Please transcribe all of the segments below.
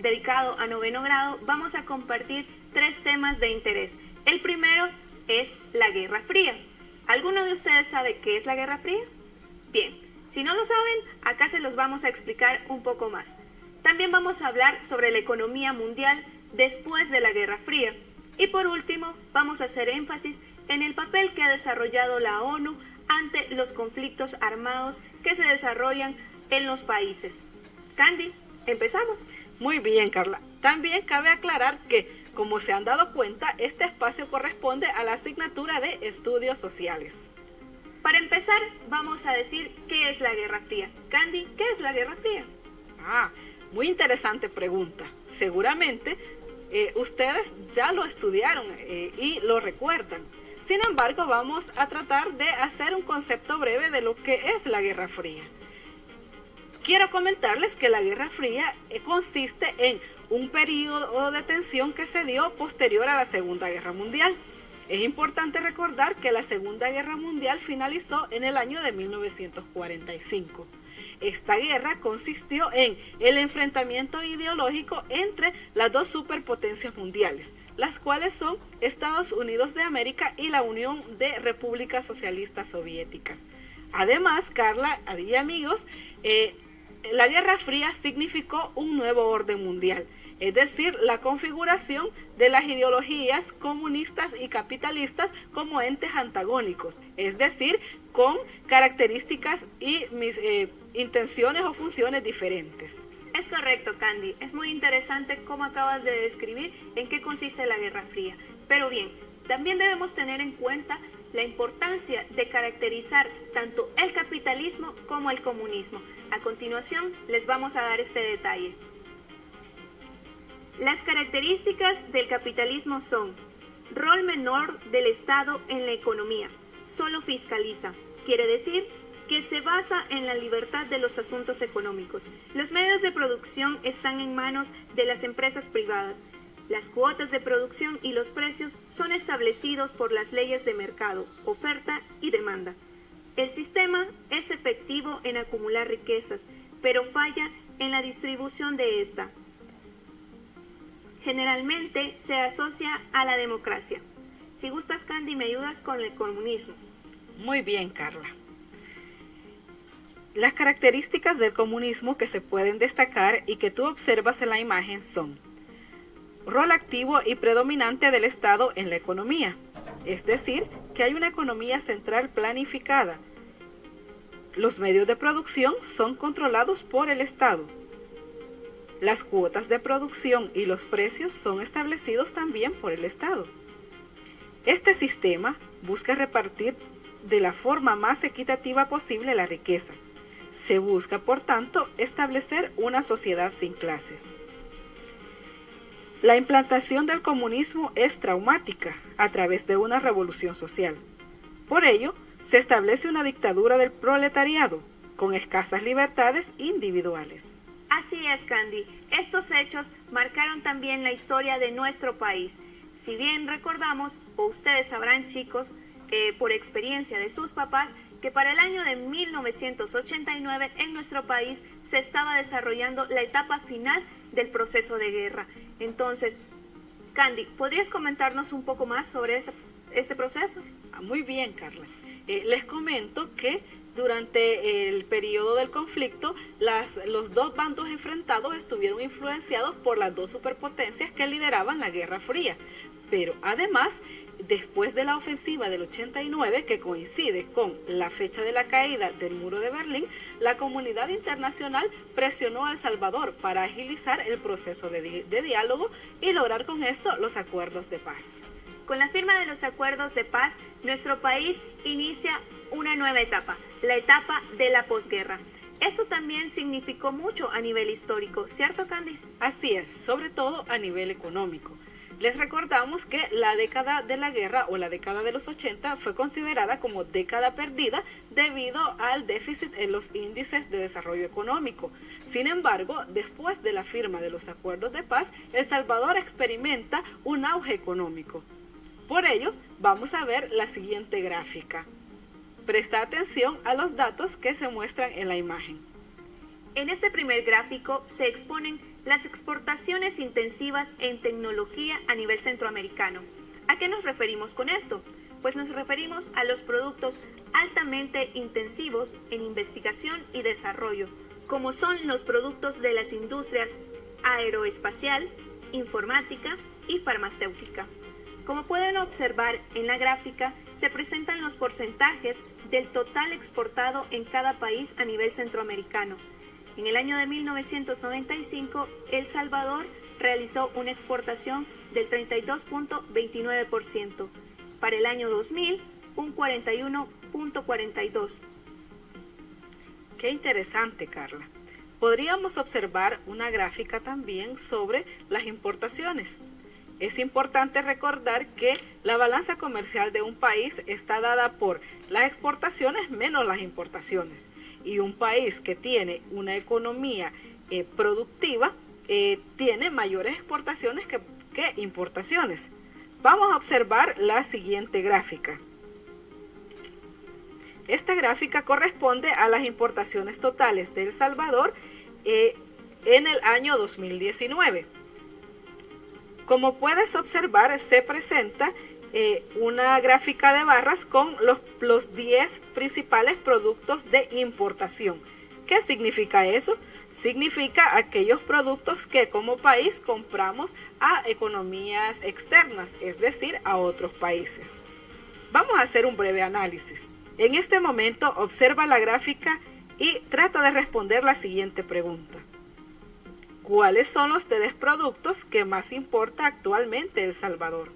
dedicado a noveno grado, vamos a compartir 3 temas de interés. El primero es la Guerra Fría. ¿Alguno de ustedes sabe qué es la Guerra Fría? Bien, si no lo saben, acá se los vamos a explicar un poco más. También vamos a hablar sobre la economía mundial después de la Guerra Fría. Y por último, vamos a hacer énfasis en el papel que ha desarrollado la ONU ante los conflictos armados que se desarrollan en los países. Candy, empezamos. Muy bien, Carla. También cabe aclarar que, como se han dado cuenta, este espacio corresponde a la asignatura de Estudios Sociales. Para empezar, vamos a decir qué es la Guerra Fría. Candy, ¿qué es la Guerra Fría? Muy interesante pregunta. Seguramente ustedes ya lo estudiaron y lo recuerdan. Sin embargo, vamos a tratar de hacer un concepto breve de lo que es la Guerra Fría. Quiero comentarles que la Guerra Fría consiste en un periodo de tensión que se dio posterior a la Segunda Guerra Mundial. Es importante recordar que la Segunda Guerra Mundial finalizó en el año de 1945. Esta guerra consistió en el enfrentamiento ideológico entre las dos superpotencias mundiales, las cuales son Estados Unidos de América y la Unión de Repúblicas Socialistas Soviéticas. Además, Carla y amigos, la Guerra Fría significó un nuevo orden mundial, es decir, la configuración de las ideologías comunistas y capitalistas como entes antagónicos, es decir, con características y intenciones o funciones diferentes. Es correcto, Candy. Es muy interesante cómo acabas de describir en qué consiste la Guerra Fría. Pero bien, también debemos tener en cuenta la importancia de caracterizar tanto el capitalismo como el comunismo. A continuación, les vamos a dar este detalle. Las características del capitalismo son: rol menor del Estado en la economía, solo fiscaliza, quiere decir que se basa en la libertad de los asuntos económicos. Los medios de producción están en manos de las empresas privadas. Las cuotas de producción y los precios son establecidos por las leyes de mercado, oferta y demanda. El sistema es efectivo en acumular riquezas, pero falla en la distribución de esta. Generalmente se asocia a la democracia. Si gustas, Candy, me ayudas con el comunismo. Muy bien, Carla. Las características del comunismo que se pueden destacar y que tú observas en la imagen son: rol activo y predominante del Estado en la economía, es decir, que hay una economía central planificada. Los medios de producción son controlados por el Estado. Las cuotas de producción y los precios son establecidos también por el Estado. Este sistema busca repartir de la forma más equitativa posible la riqueza. Se busca, por tanto, establecer una sociedad sin clases. La implantación del comunismo es traumática a través de una revolución social. Por ello, se establece una dictadura del proletariado, con escasas libertades individuales. Así es, Candy. Estos hechos marcaron también la historia de nuestro país. Si bien recordamos, o ustedes sabrán, chicos, por experiencia de sus papás, que para el año de 1989 en nuestro país se estaba desarrollando la etapa final del proceso de guerra. Entonces, Candy, ¿podrías comentarnos un poco más sobre este proceso? Muy bien, Carla. Les comento que durante el periodo del conflicto, los dos bandos enfrentados estuvieron influenciados por las dos superpotencias que lideraban la Guerra Fría. Pero además, después de la ofensiva del 89, que coincide con la fecha de la caída del muro de Berlín, la comunidad internacional presionó a El Salvador para agilizar el proceso de diálogo y lograr con esto los acuerdos de paz. Con la firma de los acuerdos de paz, nuestro país inicia una nueva etapa, la etapa de la posguerra. Esto también significó mucho a nivel histórico, ¿cierto, Candy? Así es, sobre todo a nivel económico. Les recordamos que la década de la guerra o la década de los 80 fue considerada como década perdida debido al déficit en los índices de desarrollo económico. Sin embargo, después de la firma de los acuerdos de paz, El Salvador experimenta un auge económico. Por ello, vamos a ver la siguiente gráfica. Presta atención a los datos que se muestran en la imagen. En este primer gráfico se exponen las exportaciones intensivas en tecnología a nivel centroamericano. ¿A qué nos referimos con esto? Pues nos referimos a los productos altamente intensivos en investigación y desarrollo, como son los productos de las industrias aeroespacial, informática y farmacéutica. Como pueden observar en la gráfica, se presentan los porcentajes del total exportado en cada país a nivel centroamericano. En el año de 1995, El Salvador realizó una exportación del 32.29%. Para el año 2000, un 41.42%. Qué interesante, Carla. Podríamos observar una gráfica también sobre las importaciones. Es importante recordar que la balanza comercial de un país está dada por las exportaciones menos las importaciones. Y un país que tiene una economía productiva tiene mayores exportaciones que importaciones. Vamos a observar la siguiente gráfica. Esta gráfica corresponde a las importaciones totales de El Salvador en el año 2019. Como puedes observar, se presenta una gráfica de barras con los 10 principales productos de importación. ¿Qué significa eso? Significa aquellos productos que como país compramos a economías externas, es decir, a otros países. Vamos a hacer un breve análisis. En este momento observa la gráfica y trata de responder la siguiente pregunta. ¿Cuáles son los 3 productos que más importa actualmente El Salvador?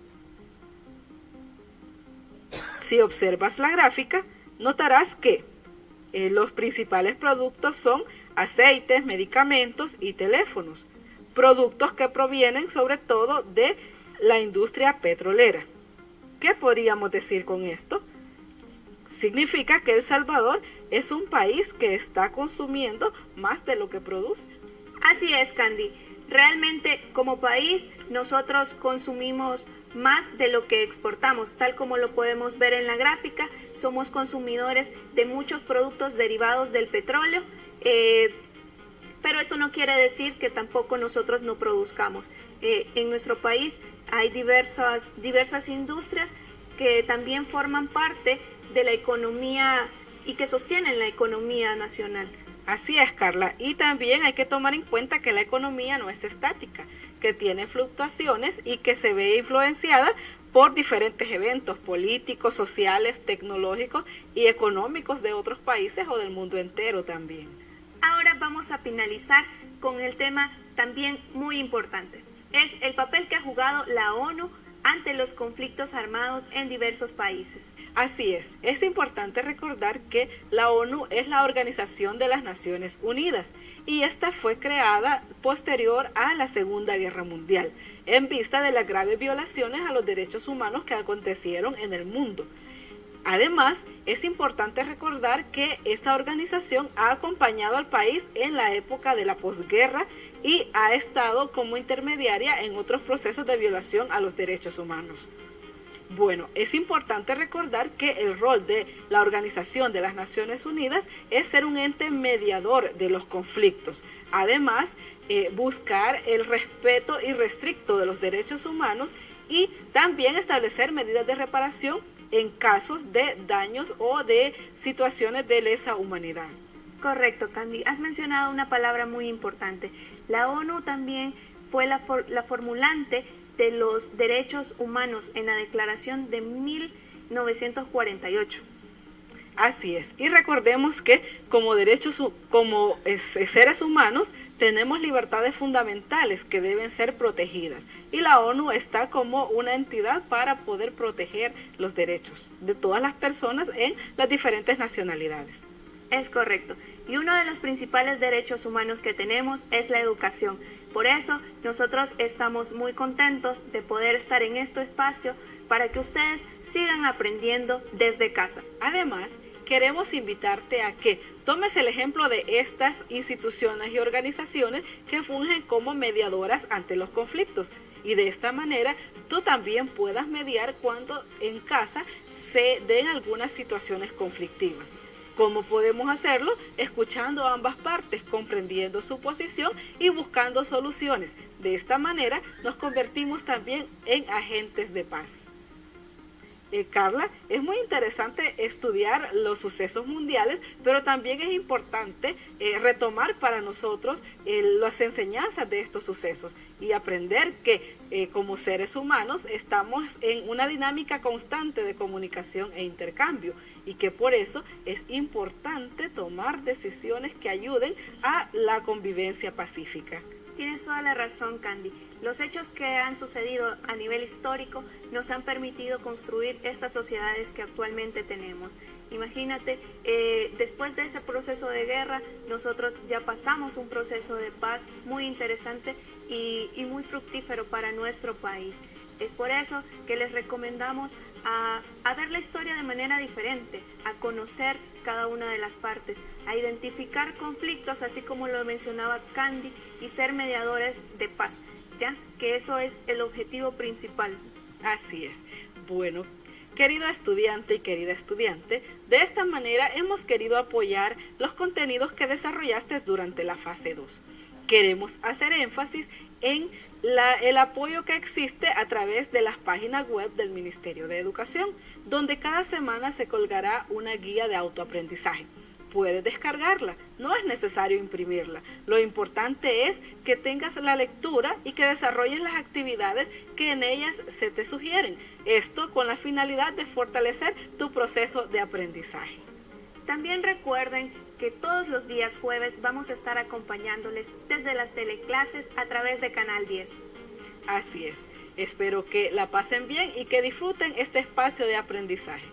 Si observas la gráfica, notarás que los principales productos son aceites, medicamentos y teléfonos, productos que provienen sobre todo de la industria petrolera. ¿Qué podríamos decir con esto? Significa que El Salvador es un país que está consumiendo más de lo que produce. Así es, Candy. Realmente, como país, nosotros consumimos más de lo que exportamos, tal como lo podemos ver en la gráfica. Somos consumidores de muchos productos derivados del petróleo, pero eso no quiere decir que tampoco nosotros no produzcamos. En nuestro país hay diversas industrias que también forman parte de la economía y que sostienen la economía nacional. Así es, Carla, y también hay que tomar en cuenta que la economía no es estática, que tiene fluctuaciones y que se ve influenciada por diferentes eventos políticos, sociales, tecnológicos y económicos de otros países o del mundo entero también. Ahora vamos a finalizar con el tema también muy importante. Es el papel que ha jugado la ONU ante los conflictos armados en diversos países. Así es importante recordar que la ONU es la Organización de las Naciones Unidas y esta fue creada posterior a la Segunda Guerra Mundial, en vista de las graves violaciones a los derechos humanos que acontecieron en el mundo. Además, es importante recordar que esta organización ha acompañado al país en la época de la posguerra y ha estado como intermediaria en otros procesos de violación a los derechos humanos. Bueno, es importante recordar que el rol de la Organización de las Naciones Unidas es ser un ente mediador de los conflictos. Además, buscar el respeto irrestricto de los derechos humanos y también establecer medidas de reparación en casos de daños o de situaciones de lesa humanidad. Correcto, Candy. Has mencionado una palabra muy importante. La ONU también fue la formulante de los derechos humanos en la Declaración de 1948. Así es. Y recordemos que como seres humanos tenemos libertades fundamentales que deben ser protegidas. Y la ONU está como una entidad para poder proteger los derechos de todas las personas en las diferentes nacionalidades. Es correcto. Y uno de los principales derechos humanos que tenemos es la educación. Por eso nosotros estamos muy contentos de poder estar en este espacio para que ustedes sigan aprendiendo desde casa. Además, queremos invitarte a que tomes el ejemplo de estas instituciones y organizaciones que fungen como mediadoras ante los conflictos y de esta manera tú también puedas mediar cuando en casa se den algunas situaciones conflictivas. ¿Cómo podemos hacerlo? Escuchando a ambas partes, comprendiendo su posición y buscando soluciones. De esta manera nos convertimos también en agentes de paz. Carla, es muy interesante estudiar los sucesos mundiales, pero también es importante retomar para nosotros las enseñanzas de estos sucesos y aprender que como seres humanos estamos en una dinámica constante de comunicación e intercambio y que por eso es importante tomar decisiones que ayuden a la convivencia pacífica. Tienes toda la razón, Candy. Los hechos que han sucedido a nivel histórico nos han permitido construir estas sociedades que actualmente tenemos. Imagínate, después de ese proceso de guerra, nosotros ya pasamos un proceso de paz muy interesante y muy fructífero para nuestro país. Es por eso que les recomendamos a ver la historia de manera diferente, a conocer cada una de las partes, a identificar conflictos, así como lo mencionaba Candy, y ser mediadores de paz, ¿ya? Que eso es el objetivo principal. Así es. Bueno, querido estudiante y querida estudiante, de esta manera hemos querido apoyar los contenidos que desarrollaste durante la fase 2. Queremos hacer énfasis en el apoyo que existe a través de las páginas web del Ministerio de Educación, donde cada semana se colgará una guía de autoaprendizaje. Puedes descargarla, no es necesario imprimirla. Lo importante es que tengas la lectura y que desarrolles las actividades que en ellas se te sugieren. Esto con la finalidad de fortalecer tu proceso de aprendizaje. También recuerden que todos los días jueves vamos a estar acompañándoles desde las teleclases a través de Canal 10. Así es. Espero que la pasen bien y que disfruten este espacio de aprendizaje.